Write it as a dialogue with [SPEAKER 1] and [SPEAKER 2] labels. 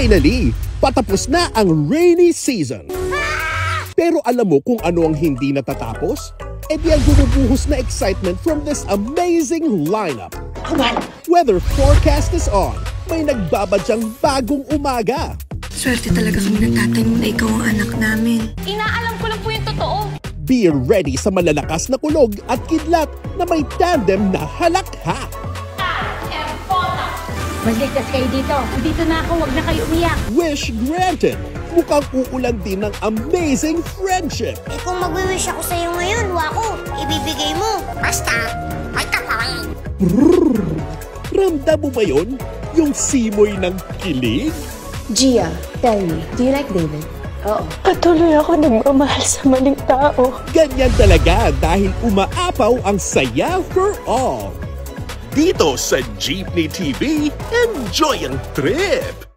[SPEAKER 1] Finally, patapos na ang rainy season. Pero alam mo kung ano ang hindi natatapos? E di ang bumubuhos na excitement from this amazing lineup. Weather forecast is on. May nagbabadyang bagong umaga.
[SPEAKER 2] Swerte talaga kami ng tatay mo na ikaw ang anak namin.
[SPEAKER 3] Inaalam ko lang po yung totoo.
[SPEAKER 1] Be ready sa malalakas na kulog at kidlat na may tandem na halakha.
[SPEAKER 3] Magligtas kayo dito. Dito na ako, wag na kayo umiyak.
[SPEAKER 1] Wish granted. Mukhang uulan din ng amazing friendship.
[SPEAKER 4] Eh kung mag-wish ako sa'yo ngayon, wako, ibibigay mo. Basta, may tapain.
[SPEAKER 1] Ramdam mo ba yun? Yung simoy ng kilig?
[SPEAKER 5] Gia, tell me, do you like David?
[SPEAKER 2] Oo. Patuloy ako nagmamahal sa maling tao.
[SPEAKER 1] Ganyan talaga dahil umaapaw ang saya for all. Dito sa Jeepney TV, enjoy ang trip!